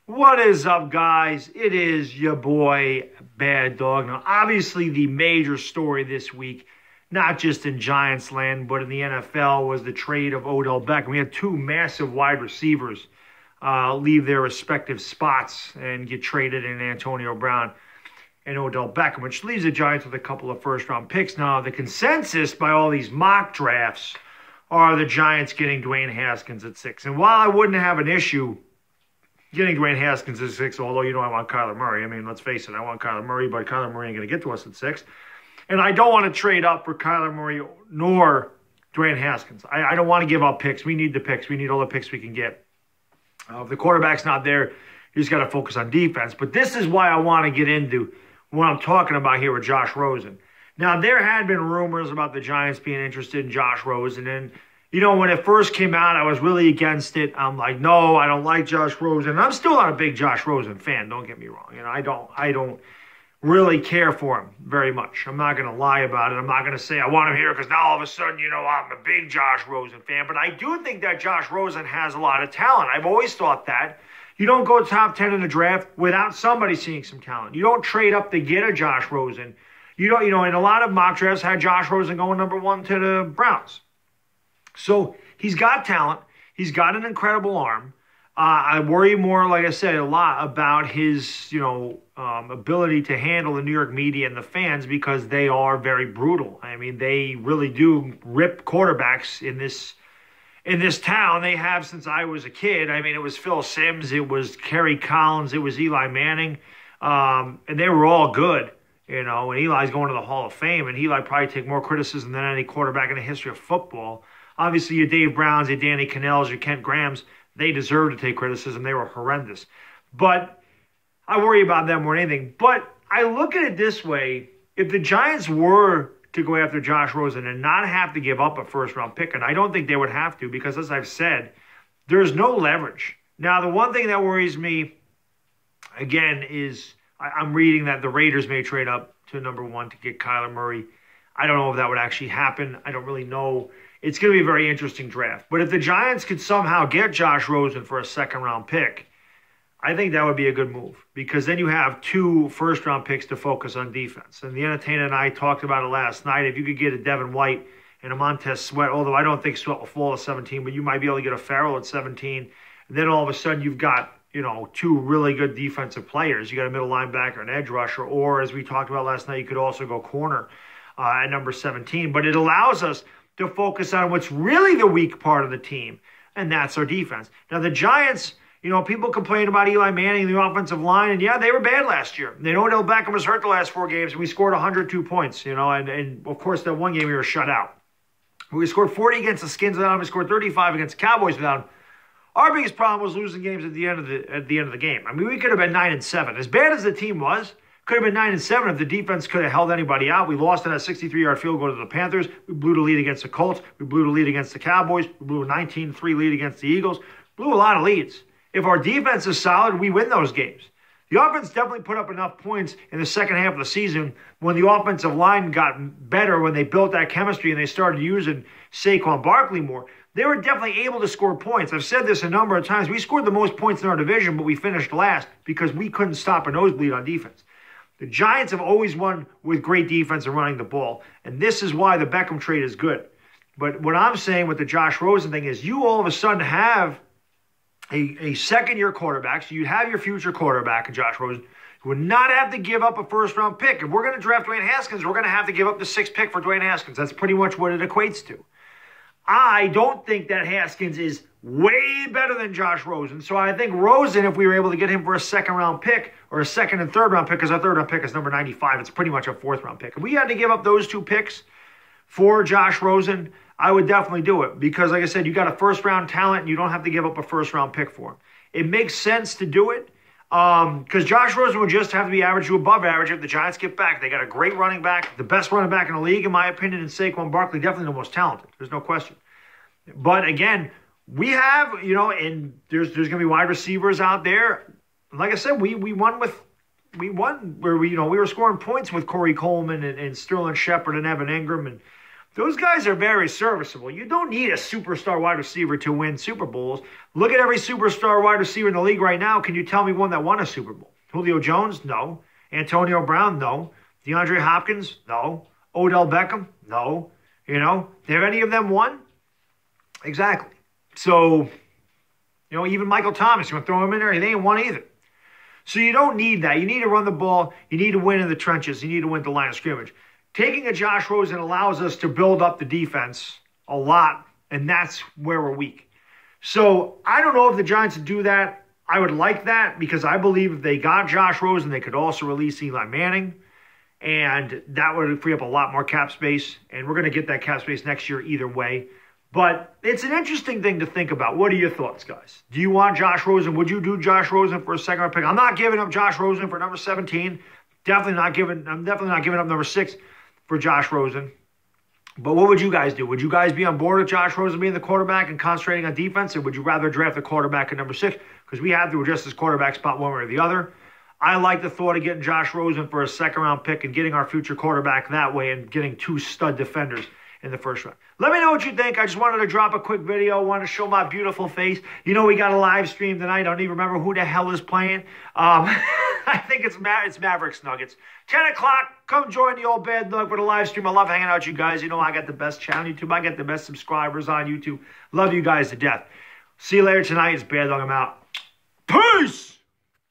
What is up, guys? It is your boy, Bad Dog. Now, obviously, the major story this week, not just in Giants land, but in the NFL, was the trade of Odell Beckham. We had two massive wide receivers leave their respective spots and get traded in Antonio Brown and Odell Beckham, which leaves the Giants with a couple of first-round picks. Now, the consensus by all these mock drafts are the Giants getting Dwayne Haskins at 6. And while I wouldn't have an issue getting Dwayne Haskins at 6, although I want Kyler Murray. I mean, let's face it, I want Kyler Murray, but Kyler Murray ain't going to get to us at 6. And I don't want to trade up for Kyler Murray nor Dwayne Haskins. I don't want to give up picks. We need the picks. We need all the picks we can get. If the quarterback's not there, you just got to focus on defense. But this is why I want to get into what I'm talking about here with Josh Rosen. Now, there had been rumors about the Giants being interested in Josh Rosen, and when it first came out, I was really against it. I'm like, no, I don't like Josh Rosen. And I'm still not a big Josh Rosen fan, don't get me wrong. I don't really care for him very much. I'm not going to lie about it. I'm not going to say I want him here because now all of a sudden, I'm a big Josh Rosen fan. But I do think that Josh Rosen has a lot of talent. I've always thought that. You don't go top 10 in the draft without somebody seeing some talent. You don't trade up to get a Josh Rosen. In a lot of mock drafts had Josh Rosen going number 1 to the Browns. So he's got talent. He's got an incredible arm. I worry more, like I said, a lot about his, ability to handle the New York media and the fans because they are very brutal. I mean, they really do rip quarterbacks in this town. They have since I was a kid. I mean, it was Phil Simms, it was Kerry Collins, it was Eli Manning, and they were all good. And Eli's going to the Hall of Fame, and Eli probably take more criticism than any quarterback in the history of football. Obviously, your Dave Browns, your Danny Cannells, your Kent Grahams, they deserve to take criticism. They were horrendous. But I worry about them more than anything. But I look at it this way. If the Giants were to go after Josh Rosen and not have to give up a first-round pick, and I don't think they would have to because, as I've said, there's no leverage. Now, the one thing that worries me, again, is I'm reading that the Raiders may trade up to number 1 to get Kyler Murray. I don't know if that would actually happen. I don't really know. It's going to be a very interesting draft. But if the Giants could somehow get Josh Rosen for a second-round pick, I think that would be a good move because then you have 2 first-round picks to focus on defense. And the Entertainer and I talked about it last night. If you could get a Devin White and a Montez Sweat, although I don't think Sweat will fall to 17, but you might be able to get a Farrell at 17. And then all of a sudden you've got 2 really good defensive players. You got a middle linebacker, an edge rusher, or as we talked about last night, you could also go corner at number 17. But it allows us to focus on what's really the weak part of the team, and that's our defense. Now, the Giants, people complain about Eli Manning and the offensive line, and yeah, they were bad last year. They know Odell Beckham was hurt the last 4 games, and we scored 102 points, and of course, that one game we were shut out. We scored 40 against the Skins without him. We scored 35 against the Cowboys without him. Our biggest problem was losing games at the end of the game. I mean, we could have been 9-7. As bad as the team was, could have been 9-7 if the defense could have held anybody out. We lost on a 63-yard field goal to the Panthers. We blew the lead against the Colts. We blew the lead against the Cowboys. We blew a 19-3 lead against the Eagles. Blew a lot of leads. If our defense is solid, we win those games. The offense definitely put up enough points in the second half of the season when the offensive line got better, when they built that chemistry and they started using Saquon Barkley more. They were definitely able to score points. I've said this a number of times. We scored the most points in our division, but we finished last because we couldn't stop a nosebleed on defense. The Giants have always won with great defense and running the ball, and this is why the Beckham trade is good. But what I'm saying with the Josh Rosen thing is you all of a sudden have a second-year quarterback, so you have your future quarterback in Josh Rosen, who would not have to give up a first-round pick. If we're going to draft Dwayne Haskins, we're going to have to give up the 6th pick for Dwayne Haskins. That's pretty much what it equates to. I don't think that Haskins is way better than Josh Rosen. So I think Rosen, if we were able to get him for a second-round pick or a second and third-round pick, because our third-round pick is number 95, it's pretty much a 4th-round pick. If we had to give up those 2 picks for Josh Rosen, I would definitely do it because, like I said, you got a first-round talent and you don't have to give up a first-round pick for him. It makes sense to do it because Josh Rosen would just have to be average to above average if the Giants get back. They got a great running back, the best running back in the league, in my opinion, and Saquon Barkley, definitely the most talented. There's no question. But, again, we have, and there's going to be wide receivers out there. Like I said, we won where we were scoring points with Corey Coleman and Sterling Shepard and Evan Ingram and Those guys are very serviceable. You don't need a superstar wide receiver to win Super Bowls. Look at every superstar wide receiver in the league right now. Can you tell me one that won a Super Bowl? Julio Jones? No. Antonio Brown? No. DeAndre Hopkins? No. Odell Beckham? No. You know, have any of them won? Exactly. So, you know, even Michael Thomas, you want to throw him in there? He ain't won either. So you don't need that. You need to run the ball. You need to win in the trenches. You need to win the line of scrimmage. Taking a Josh Rosen allows us to build up the defense a lot, and that's where we're weak. So I don't know if the Giants would do that. I would like that because I believe if they got Josh Rosen, they could also release Eli Manning, and that would free up a lot more cap space, and we're going to get that cap space next year either way. But it's an interesting thing to think about. What are your thoughts, guys? Do you want Josh Rosen? Would you do Josh Rosen for a second-round pick? I'm not giving up Josh Rosen for number 17. I'm definitely not giving up number 6 for Josh Rosen. But what would you guys do? Would you guys be on board with Josh Rosen being the quarterback and concentrating on defense? Or would you rather draft the quarterback at number 6? Because we have to adjust this quarterback spot one way or the other. I like the thought of getting Josh Rosen for a second-round pick and getting our future quarterback that way and getting 2 stud defenders in the first round. Let me know what you think. I just wanted to drop a quick video. I wanted to show my beautiful face. You know, we got a live stream tonight. I don't even remember who the hell is playing. I think it's Mavericks Nuggets. 10 o'clock. Come join the old bad dog for the live stream. I love hanging out with you guys. You know, I got the best channel on YouTube. I got the best subscribers on YouTube. Love you guys to death. See you later tonight. It's Bad Dog. I'm out. Peace!